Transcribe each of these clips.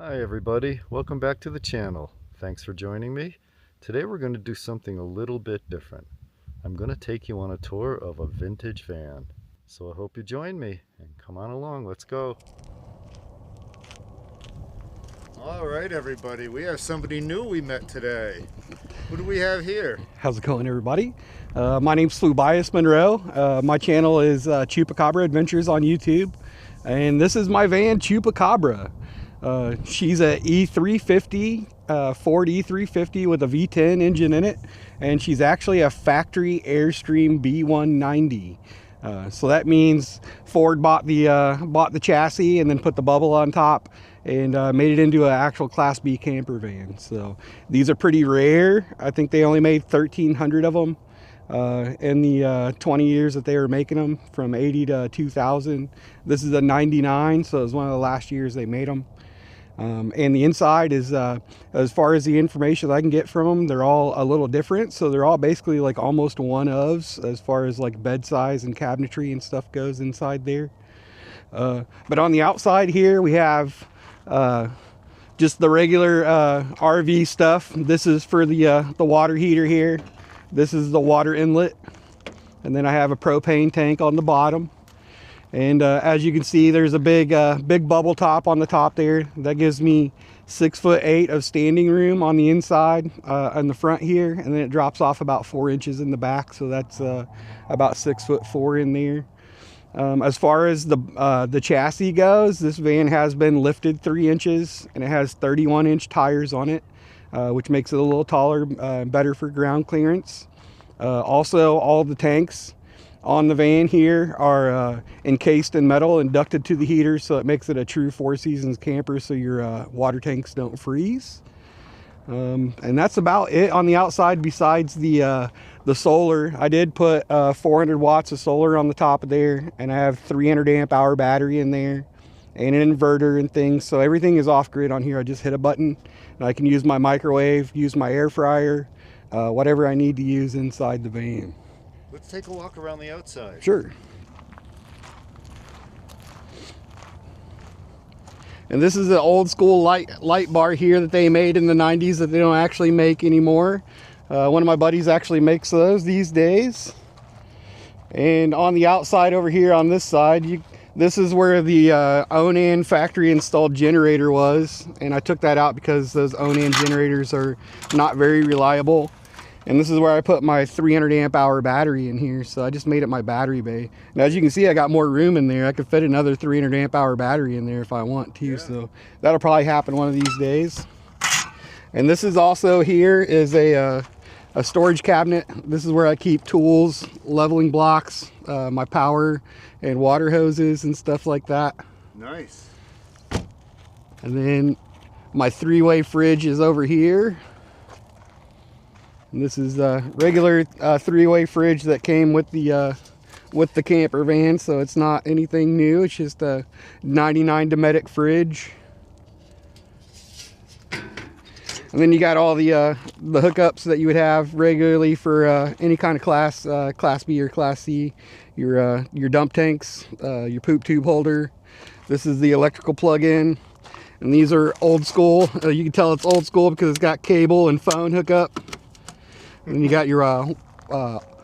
Hi everybody, welcome back to the channel. Thanks for joining me. Today we're going to do something a little bit different. I'm going to take you on a tour of a vintage van. So I hope you join me and come on along, let's go. All right everybody, we have somebody new we met today. Who do we have here? How's it going, everybody? My name's Flubias Monroe. My channel is Chupacabra Adventures on YouTube, and this is my van Chupacabra. She's a E350, Ford E350 with a V10 engine in it, and she's actually a factory Airstream B190. So that means Ford bought the chassis and then put the bubble on top and made it into an actual Class B camper van. So these are pretty rare. I think they only made 1,300 of them in the 20 years that they were making them, from 80 to 2000. This is a 99, so it was one of the last years they made them. And the inside is, as far as the information that I can get from them, they're all a little different. So they're all basically like almost one-ofs as far as like bed size and cabinetry and stuff goes inside there. But on the outside here, we have just the regular RV stuff. This is for the water heater here. This is the water inlet. And then I have a propane tank on the bottom. And as you can see, there's a big bubble top on the top there. That gives me 6'8" of standing room on the inside, on the front here, and then it drops off about 4 inches in the back, so that's about 6'4" in there. As far as the chassis goes, this van has been lifted 3 inches, and it has 31-inch tires on it, which makes it a little taller, better for ground clearance. Also, all the tanks on the van here are encased in metal and ducted to the heater, so it makes it a true Four Seasons camper, so your water tanks don't freeze. And that's about it on the outside, besides the solar. I did put 400 watts of solar on the top of there, and I have 300 amp hour battery in there and an inverter and things, so everything is off grid on here. I just hit a button and I can use my microwave, use my air fryer, whatever I need to use inside the van. Let's take a walk around the outside. Sure. And this is an old school light bar here that they made in the 90s that they don't actually make anymore. One of my buddies actually makes those these days. And on the outside over here on this side, this is where the Onan factory installed generator was. And I took that out because those Onan generators are not very reliable. And this is where I put my 300 amp hour battery in here, so I just made it my battery bay. And as you can see, I got more room in there. I could fit another 300 amp hour battery in there if I want to, so that'll probably happen one of these days. And this is also here is a storage cabinet. This is where I keep tools, leveling blocks, my power and water hoses and stuff like that. Nice. And then my 3-way fridge is over here. And this is a regular 3-way fridge that came with the camper van, so it's not anything new. It's just a 99 Dometic fridge. And then you got all the hookups that you would have regularly for any kind of class B or Class C. Your dump tanks, your poop tube holder. This is the electrical plug-in. And these are old school. You can tell it's old school because it's got cable and phone hookup. And then you got your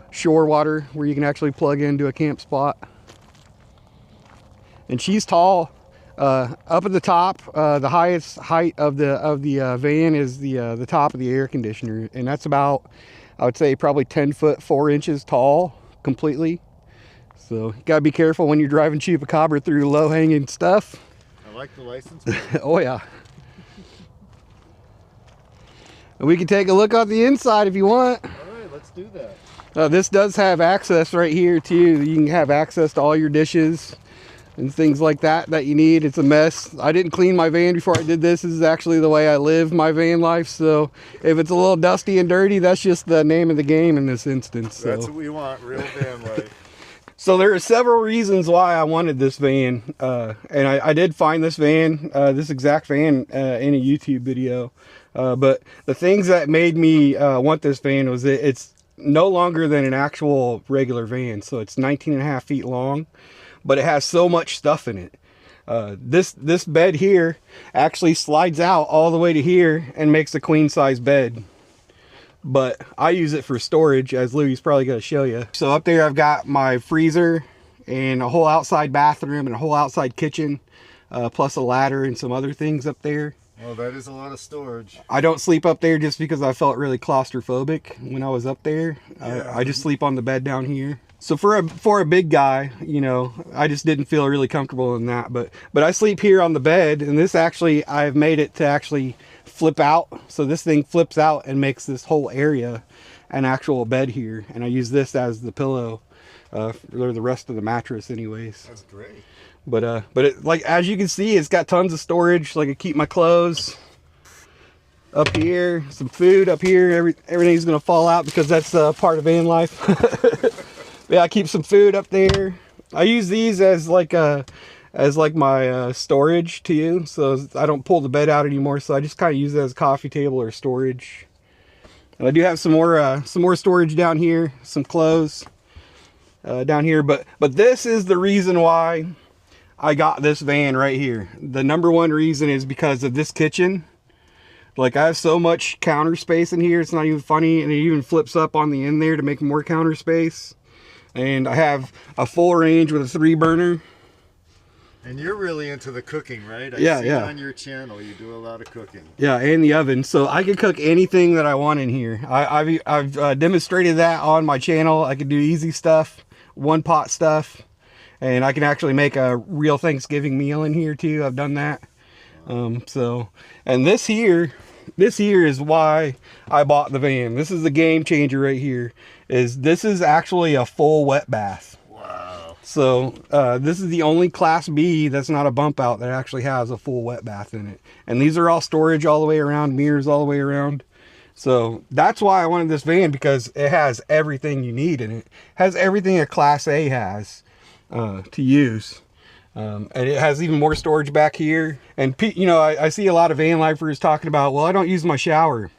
shore water where you can actually plug into a camp spot. And she's tall. Up at the top, the highest height of the van is the top of the air conditioner, and that's about, I would say, probably 10 foot 4 inches tall completely. So you gotta be careful when you're driving Chupacabra through low-hanging stuff. I like the license plate. Oh yeah. We can take a look on the inside if you want. All right, let's do that. This does have access right here too. You can have access to all your dishes and things like that you need. It's a mess. I didn't clean my van before I did this. This is actually the way I live my van life. So if it's a little dusty and dirty, that's just the name of the game in this instance. So that's what we want, real van life. So there are several reasons why I wanted this van. And I did find this van, this exact van, in a YouTube video. But the things that made me want this van was it's no longer than an actual regular van. So it's 19.5 feet long, but it has so much stuff in it. This bed here actually slides out all the way to here and makes a queen size bed. But I use it for storage, as Louie's probably going to show you. So up there I've got my freezer and a whole outside bathroom and a whole outside kitchen, plus a ladder and some other things up there. Well, that is a lot of storage. I don't sleep up there just because I felt really claustrophobic when I was up there. Yeah. I just sleep on the bed down here. So for a big guy, you know, I just didn't feel really comfortable in that. But I sleep here on the bed, and this actually, I've made it to actually flip out. So this thing flips out and makes this whole area an actual bed here. And I use this as the pillow for the rest of the mattress anyways. That's great. But it, like, as you can see, it's got tons of storage. Like, I keep my clothes up here, some food up here. Everything's gonna fall out because that's part of van life. Yeah, I keep some food up there. I use these as like my storage too, so I don't pull the bed out anymore. So I just kind of use it as a coffee table or storage. And I do have some more storage down here, some clothes down here. But this is the reason why I got this van right here. The number one reason is because of this kitchen. Like, I have so much counter space in here, it's not even funny, and it even flips up on the end there to make more counter space. And I have a full range with a 3-burner. And you're really into the cooking, right? I Yeah, see yeah. on your channel you do a lot of cooking. Yeah, and the oven, so I can cook anything that I want in here. I've demonstrated that on my channel. I can do easy stuff, one pot stuff, and I can actually make a real Thanksgiving meal in here too. I've done that. And this here is why I bought the van. This is the game changer right here. This is actually a full wet bath. Wow. So this is the only Class B that's not a bump out that actually has a full wet bath in it. And these are all storage all the way around, mirrors all the way around. So that's why I wanted this van, because it has everything you need in it. It has everything a Class A has to use. And it has even more storage back here. And you know, I see a lot of van lifers talking about, well, I don't use my shower.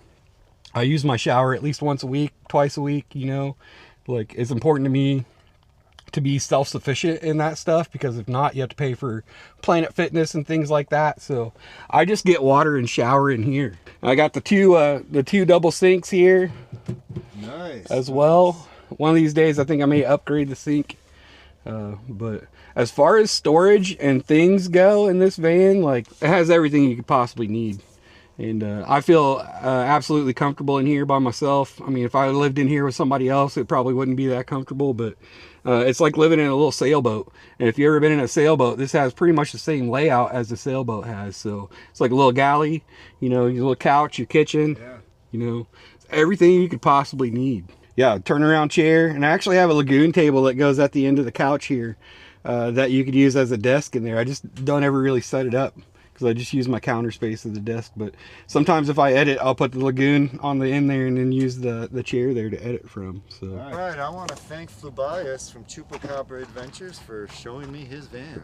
I use my shower at least once a week, twice a week, you know. Like, it's important to me to be self-sufficient in that stuff, because if not, you have to pay for Planet Fitness and things like that. So I just get water and shower in here. I got the two double sinks here. Nice. As well. One of these days I think I may upgrade the sink. But as far as storage and things go in this van, like, it has everything you could possibly need. And I feel absolutely comfortable in here by myself. I mean, if I lived in here with somebody else, it probably wouldn't be that comfortable, but it's like living in a little sailboat. And if you've ever been in a sailboat, this has pretty much the same layout as the sailboat has. So it's like a little galley, you know, your little couch, your kitchen, Yeah. you know, everything you could possibly need. Yeah, turnaround chair. And I actually have a lagoon table that goes at the end of the couch here that you could use as a desk in there. I just don't ever really set it up, because I just use my counter space as a desk. But sometimes if I edit, I'll put the lagoon on the end there and then use the chair there to edit from. So All right, I want to thank Flubias from Chupacabra Adventures for showing me his van.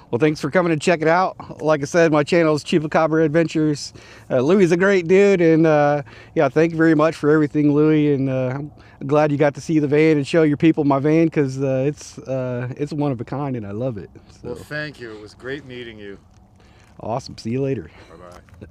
well, thanks for coming to check it out. Like I said, my channel is Chupacabra Adventures. Louis is a great dude, and yeah, thank you very much for everything, Louis. And I'm glad you got to see the van and show your people my van, because it's one of a kind and I love it. So Well, thank you. It was great meeting you. awesome. See you later. Bye-bye.